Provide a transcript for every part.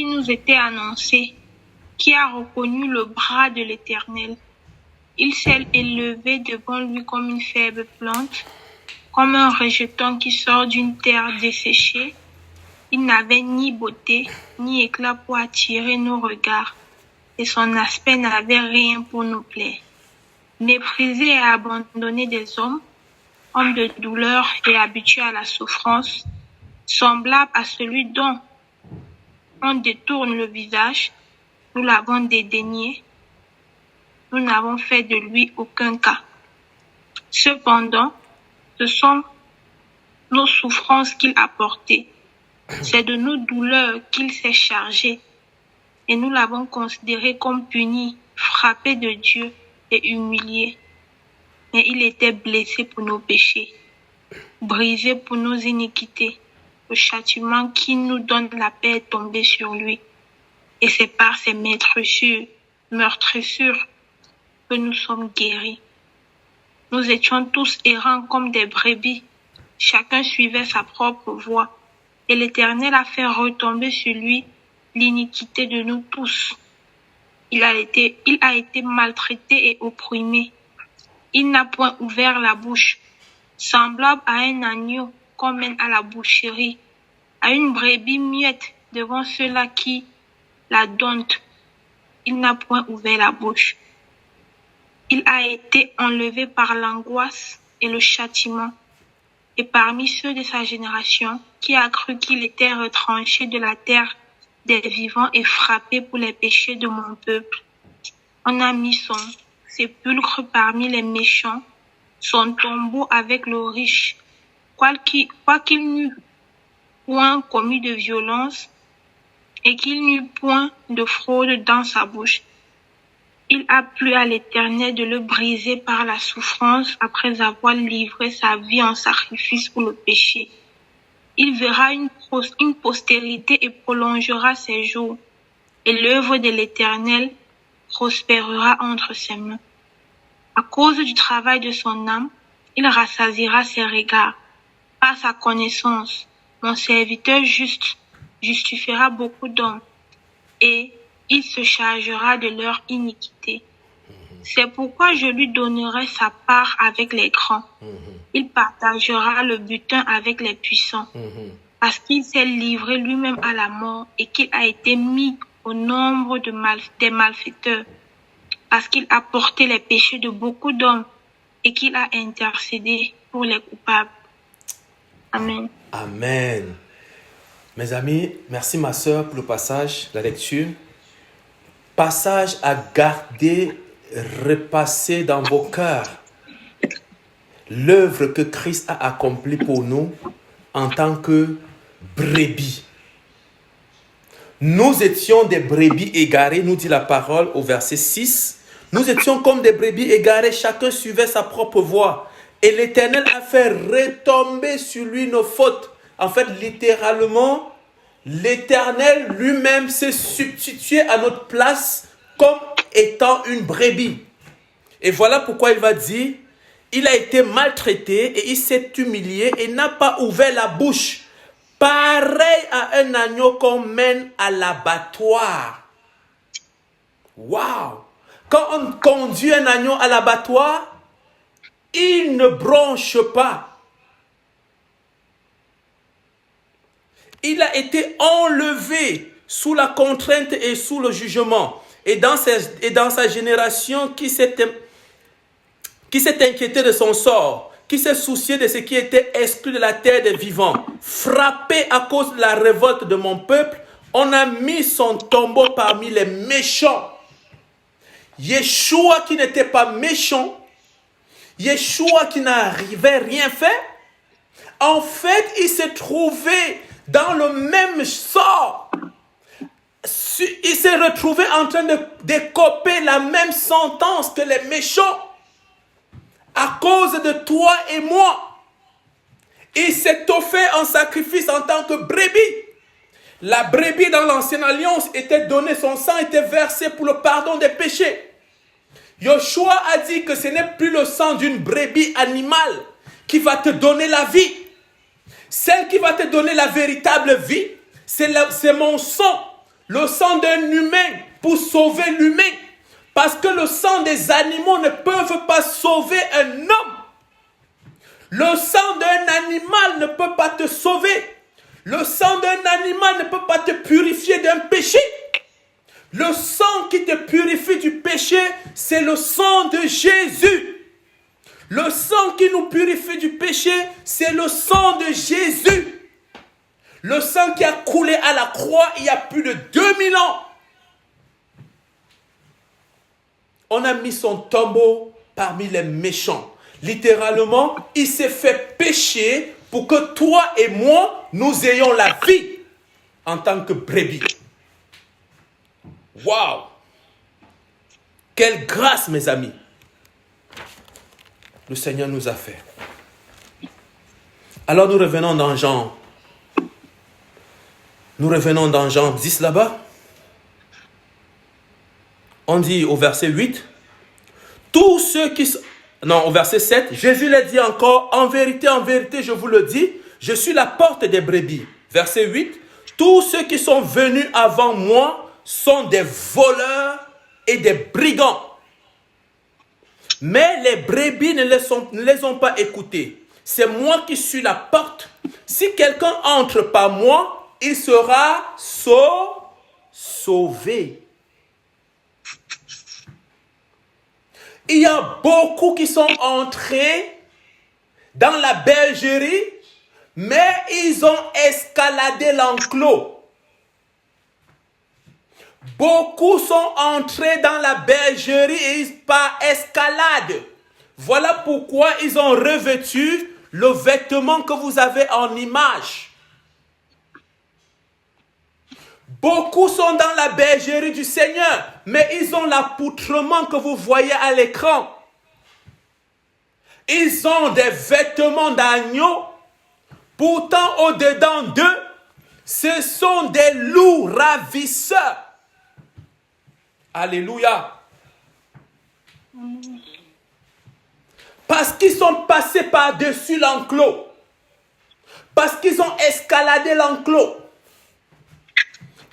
qui nous était annoncé, qui a reconnu le bras de l'Éternel. Il s'est élevé devant lui comme une faible plante, comme un rejeton qui sort d'une terre desséchée. Il n'avait ni beauté, ni éclat pour attirer nos regards, et son aspect n'avait rien pour nous plaire. Méprisé et abandonné des hommes, homme de douleur et habitué à la souffrance, semblable à celui dont on détourne le visage, nous l'avons dédaigné, nous n'avons fait de lui aucun cas. Cependant, ce sont nos souffrances qu'il a portées, c'est de nos douleurs qu'il s'est chargé, et nous l'avons considéré comme puni, frappé de Dieu et humilié. Mais il était blessé pour nos péchés, brisé pour nos iniquités. Le châtiment qui nous donne la paix est tombé sur lui. Et c'est par ses meurtrissures que nous sommes guéris. Nous étions tous errants comme des brebis. Chacun suivait sa propre voie. Et l'Éternel a fait retomber sur lui l'iniquité de nous tous. Il a été maltraité et opprimé. Il n'a point ouvert la bouche, semblable à un agneau qu'on mène à la boucherie, à une brebis muette devant ceux-là qui la domptent. Il n'a point ouvert la bouche. Il a été enlevé par l'angoisse et le châtiment. Et parmi ceux de sa génération, qui a cru qu'il était retranché de la terre des vivants et frappé pour les péchés de mon peuple, on a mis son sépulcre parmi les méchants, son tombeau avec le riche, quoiqu'il n'eût point commis de violence et qu'il n'eût point de fraude dans sa bouche. Il a plu à l'Éternel de le briser par la souffrance après avoir livré sa vie en sacrifice pour le péché. Il verra une postérité et prolongera ses jours, et l'œuvre de l'Éternel prospérera entre ses mains. À cause du travail de son âme, il rassasiera ses regards. Par sa connaissance, mon serviteur juste justifiera beaucoup d'hommes, et il se chargera de leur iniquité. C'est pourquoi je lui donnerai sa part avec les grands. Il partagera le butin avec les puissants, parce qu'il s'est livré lui-même à la mort et qu'il a été mis au nombre des malfaiteurs, parce qu'il a porté les péchés de beaucoup d'hommes et qu'il a intercédé pour les coupables. Amen. Amen. Mes amis, merci ma soeur pour le passage, la lecture. Passage à garder, repasser dans vos cœurs. L'œuvre que Christ a accomplie pour nous en tant que brebis. Nous étions des brebis égarées, nous dit la parole au verset 6. Nous étions comme des brebis égarées, chacun suivait sa propre voie. Et l'Éternel a fait retomber sur lui nos fautes. En fait, littéralement, l'Éternel lui-même s'est substitué à notre place comme étant une brebis. Et voilà pourquoi il va dire, il a été maltraité et il s'est humilié et n'a pas ouvert la bouche. Pareil à un agneau qu'on mène à l'abattoir. Waouh! Quand on conduit un agneau à l'abattoir, il ne bronche pas. Il a été enlevé sous la contrainte et sous le jugement. Et dans sa génération qui s'est inquiété de son sort, qui s'est soucié de ce qui était exclu de la terre des vivants, frappé à cause de la révolte de mon peuple, on a mis son tombeau parmi les méchants. Yeshua qui n'était pas méchant, Yeshua qui n'arrivait rien faire, en fait, il s'est trouvé dans le même sort. Il s'est retrouvé en train de décoper la même sentence que les méchants à cause de toi et moi. Il s'est offert en sacrifice en tant que brebis. La brebis dans l'ancienne alliance était donnée, son sang était versé pour le pardon des péchés. Yoshua a dit que ce n'est plus le sang d'une brebis animale qui va te donner la vie. Celle qui va te donner la véritable vie, c'est mon sang. le sang d'un humain pour sauver l'humain. Parce que le sang des animaux ne peuvent pas sauver un homme. Le sang d'un animal ne peut pas te sauver. Le sang d'un animal ne peut pas te purifier d'un péché. Le sang qui te purifie du péché, c'est le sang de Jésus. Le sang qui nous purifie du péché, c'est le sang de Jésus. Le sang qui a coulé à la croix il y a plus de 2000 ans. On a mis son tombeau parmi les méchants. Littéralement, il s'est fait pécher pour que toi et moi, nous ayons la vie en tant que brebis. Waouh! Quelle grâce, mes amis, le Seigneur nous a fait. Alors nous revenons dans Jean. Nous revenons dans Jean 10 là-bas. On dit au verset 8, tous ceux qui... Non, au verset 7, Jésus l'a dit encore, en vérité, je vous le dis, je suis la porte des brebis. Verset 8, tous ceux qui sont venus avant moi sont des voleurs et des brigands. Mais les brebis ne les ont pas écoutés. C'est moi qui suis la porte. Si quelqu'un entre par moi, il sera sauvé. Il y a beaucoup qui sont entrés dans la bergerie, mais ils ont escaladé l'enclos. Beaucoup sont entrés dans la bergerie par escalade. Voilà pourquoi ils ont revêtu le vêtement que vous avez en image. Beaucoup sont dans la bergerie du Seigneur, mais ils ont l'accoutrement que vous voyez à l'écran. Ils ont des vêtements d'agneau, pourtant au-dedans d'eux, ce sont des loups ravisseurs. Alléluia. Parce qu'ils sont passés par-dessus l'enclos. Parce qu'ils ont escaladé l'enclos.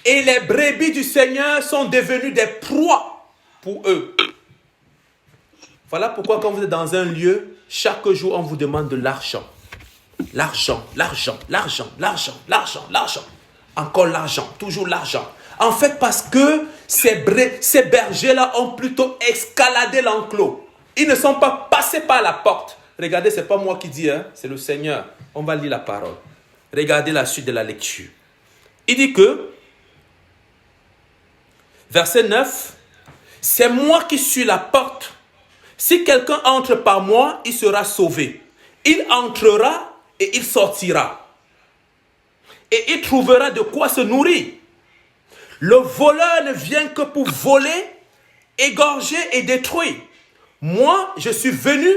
Et les brebis du Seigneur sont devenues des proies pour eux. Voilà pourquoi quand vous êtes dans un lieu, chaque jour on vous demande de l'argent. L'argent, l'argent, l'argent, l'argent, l'argent, l'argent. Encore l'argent, toujours l'argent. En fait, parce que ces bergers-là ont plutôt escaladé l'enclos. Ils ne sont pas passés par la porte. Regardez, ce n'est pas moi qui dis, hein, c'est le Seigneur. On va lire la parole. Regardez la suite de la lecture. Il dit que, verset 9, c'est moi qui suis la porte. Si quelqu'un entre par moi, il sera sauvé. Il entrera et il sortira. Et il trouvera de quoi se nourrir. Le voleur ne vient que pour voler, égorger et détruire. Moi, je suis venu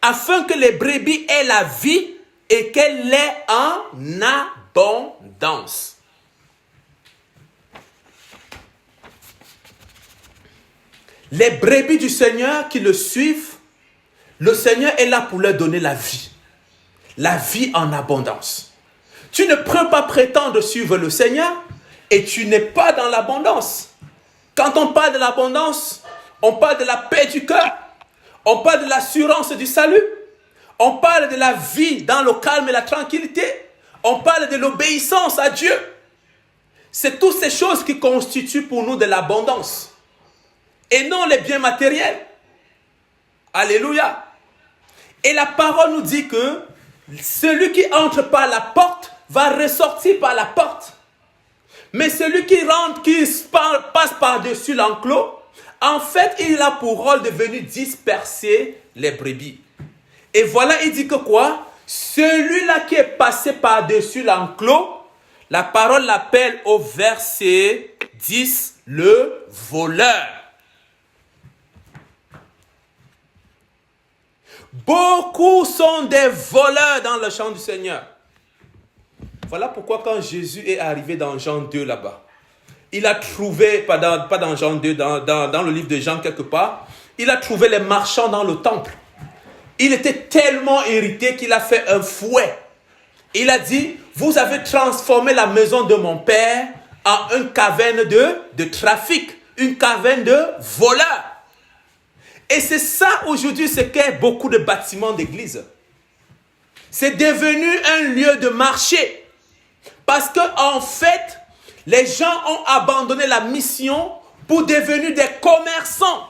afin que les brebis aient la vie et qu'elle l'ait en abondance. Les brebis du Seigneur qui le suivent, le Seigneur est là pour leur donner la vie en abondance. Tu ne peux pas prétendre suivre le Seigneur et tu n'es pas dans l'abondance. Quand on parle de l'abondance, on parle de la paix du cœur, on parle de l'assurance du salut, on parle de la vie dans le calme et la tranquillité, on parle de l'obéissance à Dieu. C'est toutes ces choses qui constituent pour nous de l'abondance. Et non les biens matériels. Alléluia. Et la parole nous dit que celui qui entre par la porte va ressortir par la porte. Mais celui qui rentre, qui passe par-dessus l'enclos, en fait, il a pour rôle de venir disperser les brebis. Et voilà, il dit que quoi? Celui-là qui est passé par-dessus l'enclos, la parole l'appelle au verset 10, le voleur. Beaucoup sont des voleurs dans le champ du Seigneur. Voilà pourquoi quand Jésus est arrivé dans Jean 2 là-bas, il a trouvé, pas dans Jean 2, dans le livre de Jean quelque part, il a trouvé les marchands dans le temple. Il était tellement irrité qu'il a fait un fouet. Il a dit, vous avez transformé la maison de mon père en une caverne de trafic, une caverne de voleurs. Et c'est ça aujourd'hui ce qu'est beaucoup de bâtiments d'église. C'est devenu un lieu de marché. Parce que en fait, les gens ont abandonné la mission pour devenir des commerçants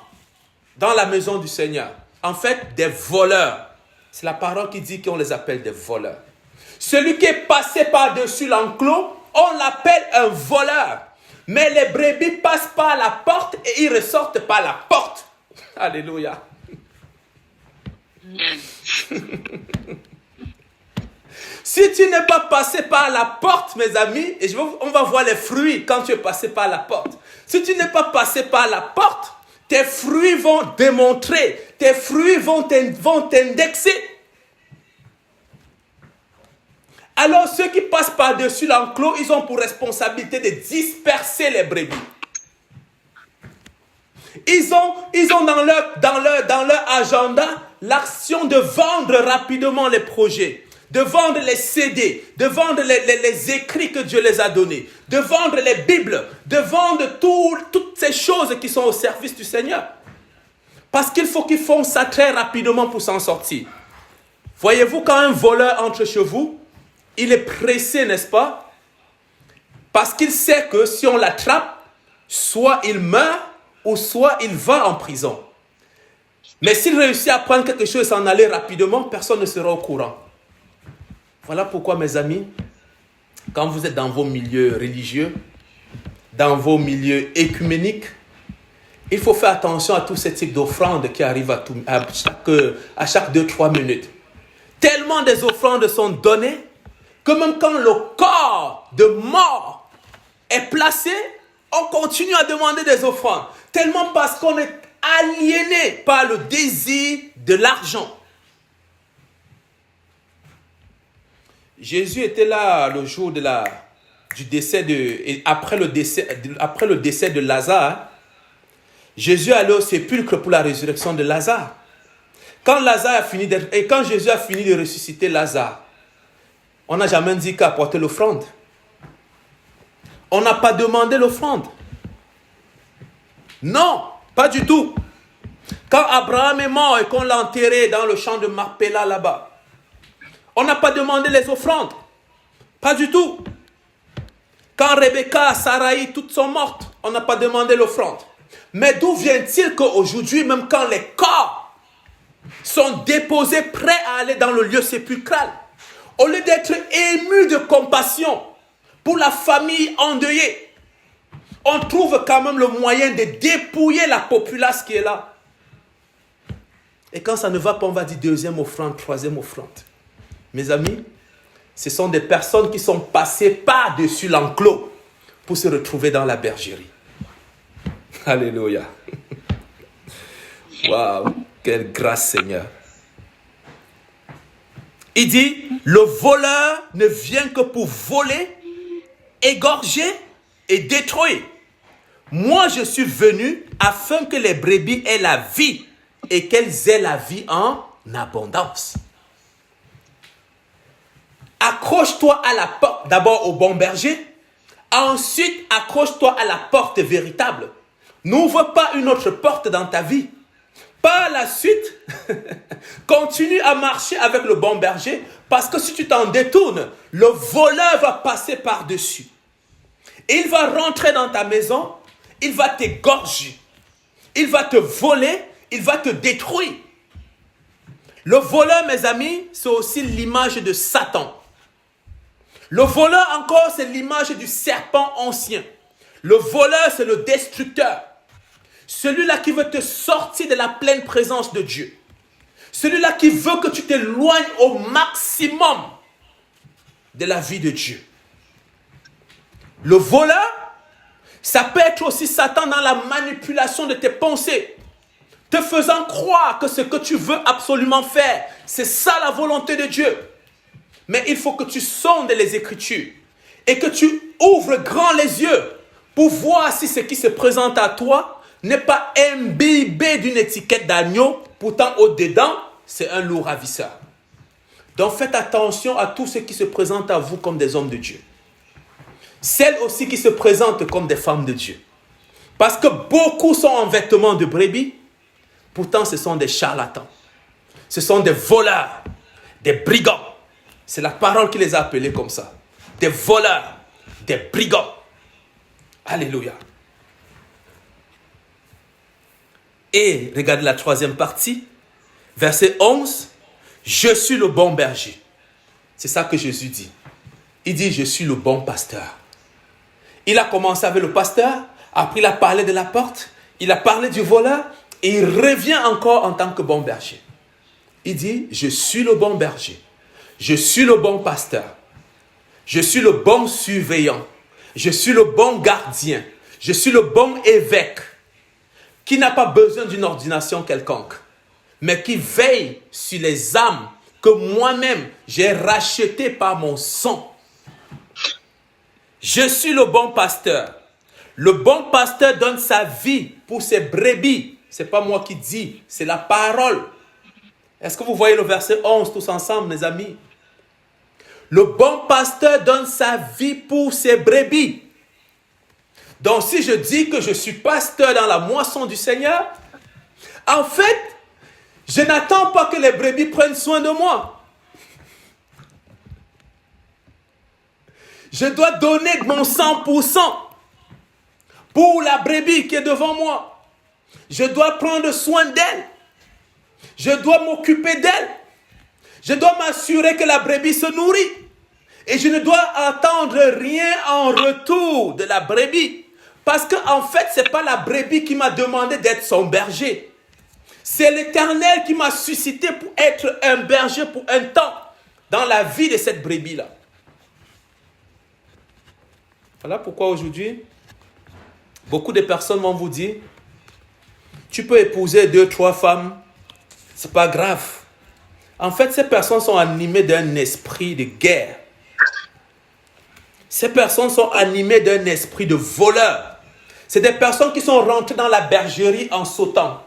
dans la maison du Seigneur. En fait, des voleurs. C'est la parole qui dit qu'on les appelle des voleurs. Celui qui est passé par-dessus l'enclos, on l'appelle un voleur. Mais les brebis passent par la porte et ils ressortent par la porte. Alléluia. Si tu n'es pas passé par la porte, mes amis, et on va voir les fruits quand tu es passé par la porte. Si tu n'es pas passé par la porte, tes fruits vont démontrer, tes fruits vont t'indexer. Alors ceux qui passent par-dessus l'enclos, ils ont pour responsabilité de disperser les brebis. Ils ont dans leur agenda l'action de vendre rapidement les projets, de vendre les CD, de vendre les écrits que Dieu les a donnés, de vendre les Bibles, de vendre toutes ces choses qui sont au service du Seigneur. Parce qu'il faut qu'ils font ça très rapidement pour s'en sortir. Voyez-vous, quand un voleur entre chez vous, il est pressé, n'est-ce pas? Parce qu'il sait que si on l'attrape, soit il meurt, ou soit il va en prison. Mais s'il réussit à prendre quelque chose et s'en aller rapidement, personne ne sera au courant. Voilà pourquoi, mes amis, quand vous êtes dans vos milieux religieux, dans vos milieux écuméniques, il faut faire attention à tous ces types d'offrandes qui arrivent à chaque 2-3 minutes. Tellement des offrandes sont données que même quand le corps de mort est placé, on continue à demander des offrandes. Tellement parce qu'on est aliéné par le désir de l'argent. Jésus était là le jour du décès après le décès de Lazare. Jésus allait au sépulcre pour la résurrection de Lazare. Quand Jésus a fini de ressusciter Lazare, on n'a jamais dit qu'à apporter l'offrande. On n'a pas demandé l'offrande. Non, pas du tout. Quand Abraham est mort et qu'on l'a enterré dans le champ de Macpéla là-bas, on n'a pas demandé les offrandes. Pas du tout. Quand Rebecca, Saraï, toutes sont mortes, on n'a pas demandé l'offrande. Mais d'où vient-il qu'aujourd'hui, même quand les corps sont déposés prêts à aller dans le lieu sépulcral, au lieu d'être émus de compassion pour la famille endeuillée, on trouve quand même le moyen de dépouiller la populace qui est là. Et quand ça ne va pas, on va dire deuxième offrande, troisième offrande. Mes amis, ce sont des personnes qui sont passées par-dessus l'enclos pour se retrouver dans la bergerie. Alléluia. Waouh, quelle grâce, Seigneur. Il dit, le voleur ne vient que pour voler, égorger et détruire. Moi, je suis venu afin que les brebis aient la vie et qu'elles aient la vie en abondance. Accroche-toi à la porte, d'abord au bon berger. Ensuite, accroche-toi à la porte véritable. N'ouvre pas une autre porte dans ta vie. Par la suite, continue à marcher avec le bon berger parce que si tu t'en détournes, le voleur va passer par-dessus. Il va rentrer dans ta maison, il va t'égorger, il va te voler, il va te détruire. Le voleur, mes amis, c'est aussi l'image de Satan. Le voleur encore, c'est l'image du serpent ancien. Le voleur, c'est le destructeur. Celui-là qui veut te sortir de la pleine présence de Dieu. Celui-là qui veut que tu t'éloignes au maximum de la vie de Dieu. Le voleur, ça peut être aussi Satan dans la manipulation de tes pensées, te faisant croire que ce que tu veux absolument faire, c'est ça la volonté de Dieu. Mais il faut que tu sondes les Écritures et que tu ouvres grand les yeux pour voir si ce qui se présente à toi n'est pas imbibé d'une étiquette d'agneau, pourtant au-dedans, c'est un loup ravisseur. Donc faites attention à tout ce qui se présente à vous comme des hommes de Dieu. celles aussi qui se présentent comme des femmes de Dieu. Parce que beaucoup sont en vêtements de brebis, pourtant ce sont des charlatans. Ce sont des voleurs, des brigands. C'est la parole qui les a appelés comme ça. Des voleurs, des brigands. Alléluia. Et regardez la troisième partie, verset 11. Je suis le bon berger. C'est ça que Jésus dit. Il dit, je suis le bon pasteur. Il a commencé avec le pasteur, après il a parlé de la porte, il a parlé du voleur, et il revient encore en tant que bon berger. Il dit, je suis le bon berger. Je suis le bon pasteur. Je suis le bon surveillant. Je suis le bon gardien. Je suis le bon évêque qui n'a pas besoin d'une ordination quelconque, mais qui veille sur les âmes que moi-même j'ai rachetées par mon sang. Je suis le bon pasteur. Le bon pasteur donne sa vie pour ses brebis. Ce n'est pas moi qui dis, c'est la parole. Est-ce que vous voyez le verset 11 tous ensemble, mes amis? Le bon pasteur donne sa vie pour ses brebis. Donc si je dis que je suis pasteur dans la moisson du Seigneur, en fait, je n'attends pas que les brebis prennent soin de moi. Je dois donner mon 100% pour la brebis qui est devant moi. Je dois prendre soin d'elle. Je dois m'occuper d'elle. Je dois m'assurer que la brebis se nourrit. Et je ne dois attendre rien en retour de la brebis. Parce qu'en fait, ce n'est pas la brebis qui m'a demandé d'être son berger. C'est l'Éternel qui m'a suscité pour être un berger pour un temps dans la vie de cette brebis-là. Voilà pourquoi aujourd'hui, beaucoup de personnes vont vous dire, tu peux épouser 2-3 femmes, c'est pas grave. En fait, ces personnes sont animées d'un esprit de guerre. Ces personnes sont animées d'un esprit de voleur. C'est des personnes qui sont rentrées dans la bergerie en sautant.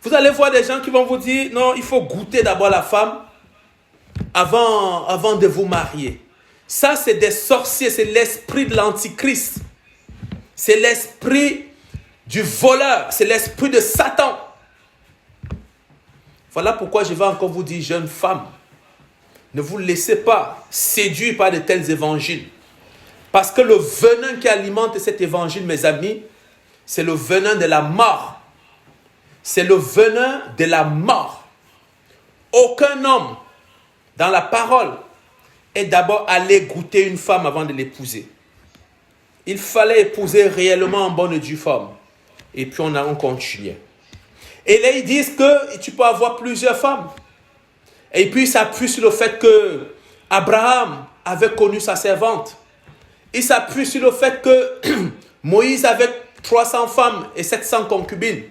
Vous allez voir des gens qui vont vous dire, non, il faut goûter d'abord la femme avant de vous marier. Ça, c'est des sorciers, c'est l'esprit de l'antichrist. C'est l'esprit du voleur, c'est l'esprit de Satan. Voilà pourquoi je vais encore vous dire, jeunes femmes, ne vous laissez pas séduire par de tels évangiles. Parce que le venin qui alimente cet évangile, mes amis, c'est le venin de la mort. C'est le venin de la mort. Aucun homme, dans la parole, est d'abord allé goûter une femme avant de l'épouser. Il fallait épouser réellement en bonne et due forme. Et puis on continuait. Et là, ils disent que tu peux avoir plusieurs femmes. Et puis, ils s'appuient sur le fait que Abraham avait connu sa servante. Ils s'appuient sur le fait que Moïse avait 300 femmes et 700 concubines.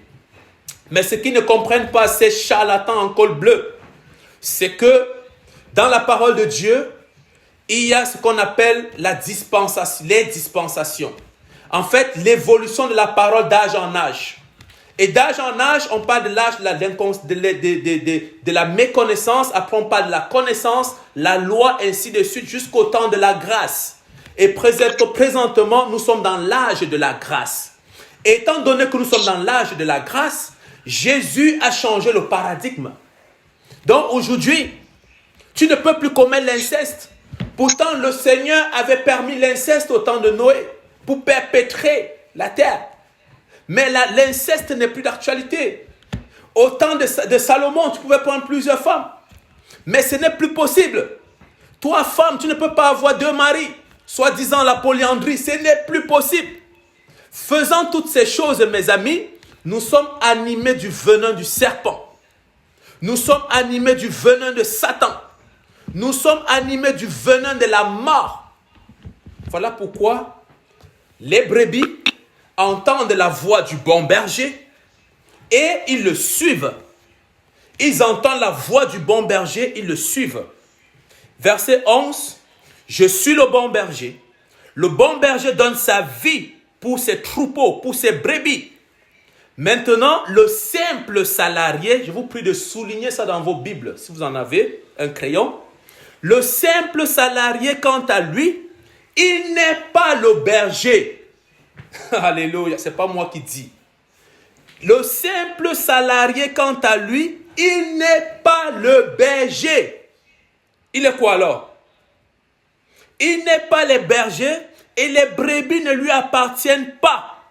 Mais ce qu'ils ne comprennent pas, ces charlatans en col bleu, c'est que dans la parole de Dieu, il y a ce qu'on appelle la dispensation, les dispensations. En fait, l'évolution de la parole d'âge en âge. Et d'âge en âge, on parle de l'âge de la méconnaissance, après on parle de la connaissance, la loi, ainsi de suite, jusqu'au temps de la grâce. Et présentement, nous sommes dans l'âge de la grâce. Et étant donné que nous sommes dans l'âge de la grâce, Jésus a changé le paradigme. Donc aujourd'hui, tu ne peux plus commettre l'inceste. Pourtant, le Seigneur avait permis l'inceste au temps de Noé pour perpétrer la terre. Mais l'inceste n'est plus d'actualité. Au temps de Salomon, tu pouvais prendre plusieurs femmes. Mais ce n'est plus possible. Toi, femme, tu ne peux pas avoir 2 maris. Soi-disant la polyandrie, ce n'est plus possible. Faisant toutes ces choses, mes amis, nous sommes animés du venin du serpent. Nous sommes animés du venin de Satan. Nous sommes animés du venin de la mort. Voilà pourquoi les brebis entendent la voix du bon berger et ils le suivent. Ils entendent la voix du bon berger, ils le suivent. Verset 11, je suis le bon berger. Le bon berger donne sa vie pour ses troupeaux, pour ses brebis. Maintenant, le simple salarié, je vous prie de souligner ça dans vos Bibles, si vous en avez un crayon. Le simple salarié, quant à lui, Il n'est pas le berger. Alléluia, c'est pas moi qui dis. Le simple salarié, quant à lui, il n'est pas le berger. Il est quoi alors? Il n'est pas le berger et les brebis ne lui appartiennent pas.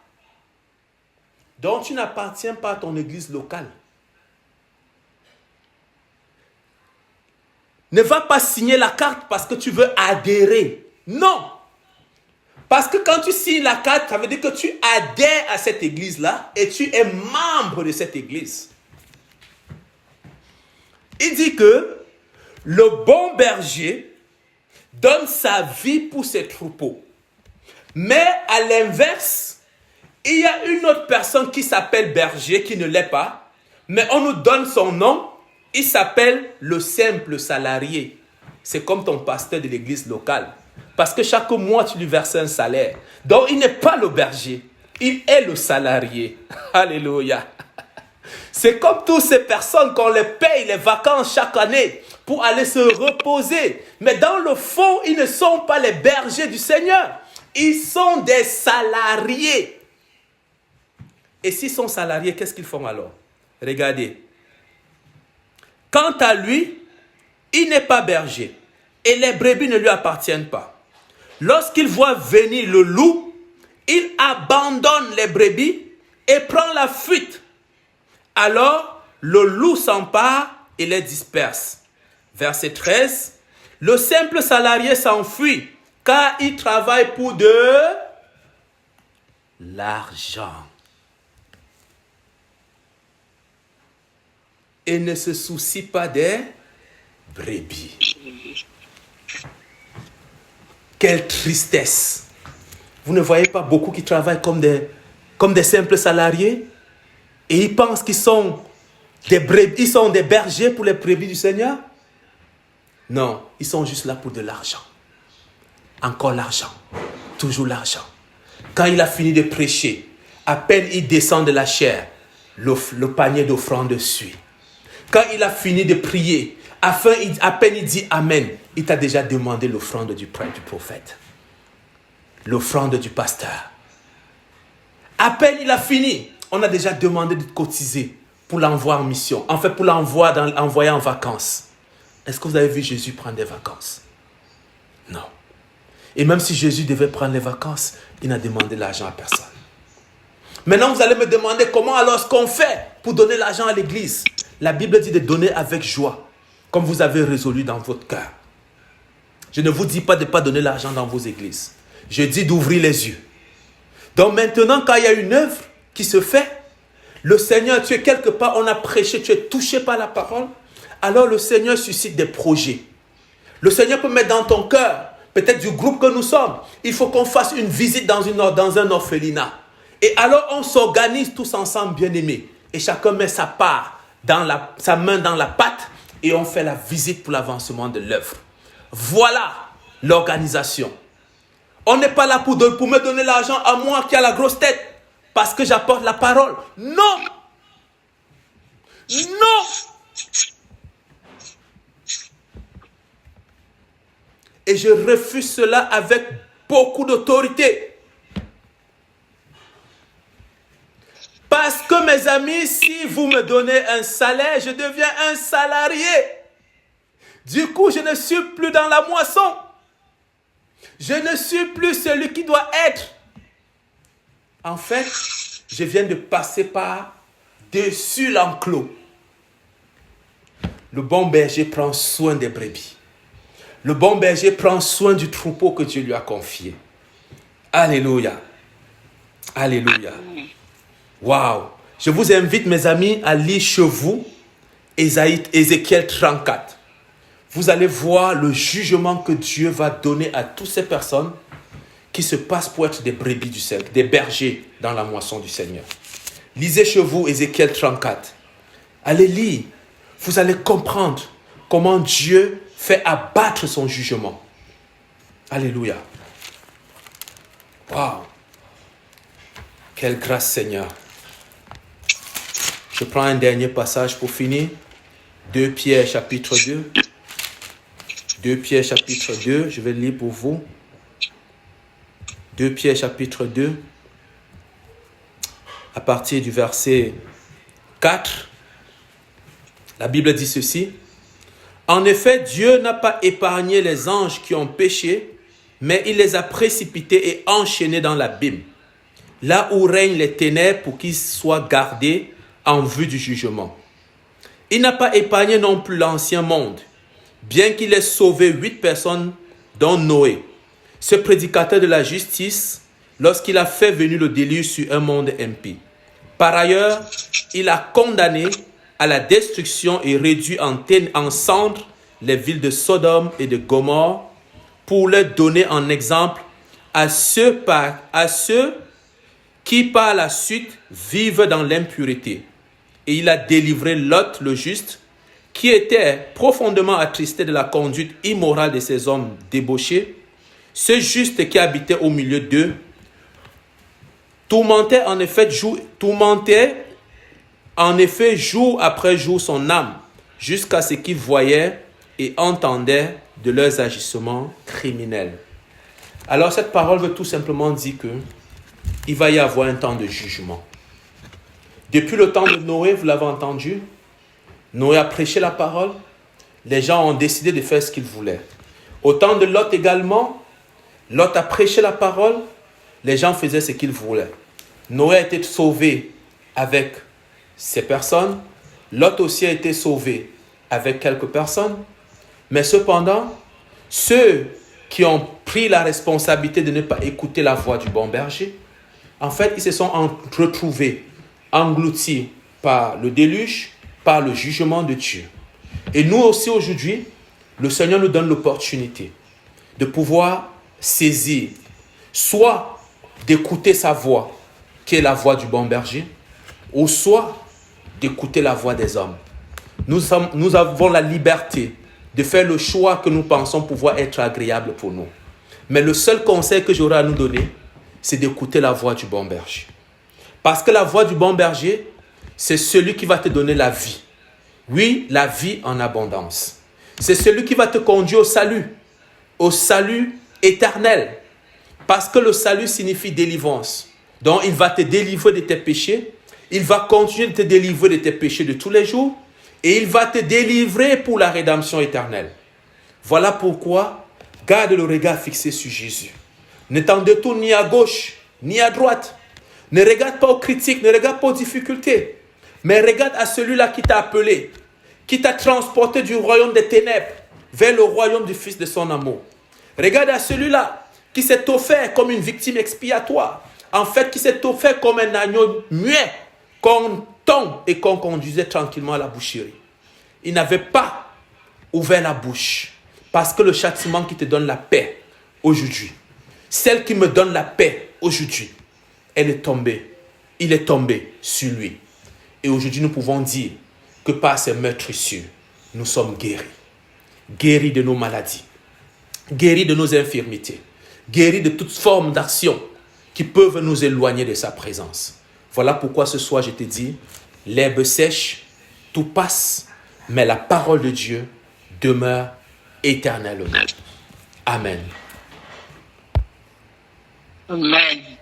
Donc tu n'appartiens pas à ton église locale. Ne va pas signer la carte parce que tu veux adhérer. Non. Parce que quand tu signes la carte, ça veut dire que tu adhères à cette église-là et tu es membre de cette église. Il dit que le bon berger donne sa vie pour ses troupeaux. Mais à l'inverse, il y a une autre personne qui s'appelle berger, qui ne l'est pas, mais on nous donne son nom, il s'appelle le simple salarié. C'est comme ton pasteur de l'église locale. Parce que chaque mois, tu lui verses un salaire. Donc, il n'est pas le berger. Il est le salarié. Alléluia. C'est comme toutes ces personnes qu'on les paye les vacances chaque année pour aller se reposer. Mais dans le fond, ils ne sont pas les bergers du Seigneur. Ils sont des salariés. Et s'ils sont salariés, qu'est-ce qu'ils font alors? Regardez. Quant à lui, il n'est pas berger. Et les brebis ne lui appartiennent pas. Lorsqu'il voit venir le loup, il abandonne les brebis et prend la fuite. Alors, le loup s'empare et les disperse. Verset 13. Le simple salarié s'enfuit car il travaille pour de l'argent. Et ne se soucie pas des brebis. Quelle tristesse. Vous ne voyez pas beaucoup qui travaillent comme des simples salariés et ils pensent qu'ils sont des brebis, ils sont des bergers pour les brebis du Seigneur? Non, ils sont juste là pour de l'argent. Encore l'argent. Toujours l'argent. Quand il a fini de prêcher, à peine il descend de la chair, le panier d'offrande suit. Quand il a fini de prier, à peine il dit Amen, il t'a déjà demandé l'offrande du prêtre, du prophète. L'offrande du pasteur. À peine il a fini, on a déjà demandé de cotiser pour l'envoi en mission. En fait, pour l'envoyer en vacances. Est-ce que vous avez vu Jésus prendre des vacances? Non. Et même si Jésus devait prendre les vacances, il n'a demandé l'argent à personne. Maintenant, vous allez me demander comment alors ce qu'on fait pour donner l'argent à l'église. La Bible dit de donner avec joie, comme vous avez résolu dans votre cœur. Je ne vous dis pas de ne pas donner l'argent dans vos églises. Je dis d'ouvrir les yeux. Donc maintenant, quand il y a une œuvre qui se fait, le Seigneur, tu es quelque part, on a prêché, tu es touché par la parole, alors le Seigneur suscite des projets. Le Seigneur peut mettre dans ton cœur, peut-être du groupe que nous sommes, il faut qu'on fasse une visite dans un orphelinat. Et alors on s'organise tous ensemble, bien-aimés. Et chacun met sa part, sa main dans la pâte, et on fait la visite pour l'avancement de l'œuvre. Voilà l'organisation. On n'est pas là pour me donner l'argent à moi qui a la grosse tête, parce que j'apporte la parole. Non! Non! Et je refuse cela avec beaucoup d'autorité. Parce que mes amis, si vous me donnez un salaire, je deviens un salarié. Du coup, je ne suis plus dans la moisson. Je ne suis plus celui qui doit être. En fait, je viens de passer par-dessus l'enclos. Le bon berger prend soin des brebis. Le bon berger prend soin du troupeau que Dieu lui a confié. Alléluia. Alléluia. Waouh. Je vous invite, mes amis, à lire chez vous Ézéchiel 34. Vous allez voir le jugement que Dieu va donner à toutes ces personnes qui se passent pour être des brebis du Seigneur, des bergers dans la moisson du Seigneur. Lisez chez vous Ézéchiel 34. Allez lire. Vous allez comprendre comment Dieu fait abattre son jugement. Alléluia. Waouh. Quelle grâce, Seigneur. Je prends un dernier passage pour finir. 2 Pierre chapitre 2. 2 Pierre chapitre 2, je vais lire pour vous. 2 Pierre chapitre 2, à partir du verset 4, la Bible dit ceci. En effet, Dieu n'a pas épargné les anges qui ont péché, mais il les a précipités et enchaînés dans l'abîme, là où règnent les ténèbres pour qu'ils soient gardés en vue du jugement. Il n'a pas épargné non plus l'ancien monde, bien qu'il ait sauvé 8 personnes, dont Noé, ce prédicateur de la justice, lorsqu'il a fait venir le déluge sur un monde impie. Par ailleurs, il a condamné à la destruction et réduit en cendres les villes de Sodome et de Gomorrhe pour leur donner en exemple à ceux qui par la suite vivent dans l'impureté. Et il a délivré Lot le juste, qui était profondément attristé de la conduite immorale de ces hommes débauchés. Ce juste qui habitait au milieu d'eux tourmentait en effet jour après jour son âme, jusqu'à ce qu'il voyait et entendait de leurs agissements criminels. Alors cette parole veut tout simplement dire que il va y avoir un temps de jugement. Depuis le temps de Noé, vous l'avez entendu, Noé a prêché la parole, les gens ont décidé de faire ce qu'ils voulaient. Au temps de Lot également, Lot a prêché la parole, les gens faisaient ce qu'ils voulaient. Noé a été sauvé avec ces personnes, Lot aussi a été sauvé avec quelques personnes, mais cependant, ceux qui ont pris la responsabilité de ne pas écouter la voix du bon berger, en fait, ils se sont retrouvés engloutis par le déluge, par le jugement de Dieu. Et nous aussi aujourd'hui, le Seigneur nous donne l'opportunité de pouvoir saisir, soit d'écouter sa voix, qui est la voix du bon berger, ou soit d'écouter la voix des hommes. Nous avons la liberté de faire le choix que nous pensons pouvoir être agréable pour nous. Mais le seul conseil que j'aurai à nous donner, c'est d'écouter la voix du bon berger. Parce que la voix du bon berger, c'est celui qui va te donner la vie. Oui, la vie en abondance. C'est celui qui va te conduire au salut éternel. Parce que le salut signifie délivrance. Donc, il va te délivrer de tes péchés. Il va continuer de te délivrer de tes péchés de tous les jours. Et il va te délivrer pour la rédemption éternelle. Voilà pourquoi, garde le regard fixé sur Jésus. Ne t'en détourne ni à gauche, ni à droite. Ne regarde pas aux critiques, ne regarde pas aux difficultés. Mais regarde à celui-là qui t'a appelé, qui t'a transporté du royaume des ténèbres vers le royaume du Fils de son amour. Regarde à celui-là qui s'est offert comme une victime expiatoire. En fait, qui s'est offert comme un agneau muet qu'on tond et qu'on conduisait tranquillement à la boucherie. Il n'avait pas ouvert la bouche parce que le châtiment qui te donne la paix aujourd'hui, celle qui me donne la paix aujourd'hui, elle est tombée. Il est tombé sur lui. Et aujourd'hui, nous pouvons dire que par ces meurtrissures, nous sommes guéris. Guéris de nos maladies, guéris de nos infirmités, guéris de toute forme d'action qui peuvent nous éloigner de sa présence. Voilà pourquoi ce soir, je te dis, l'herbe sèche, tout passe, mais la parole de Dieu demeure éternellement. Amen. Amen.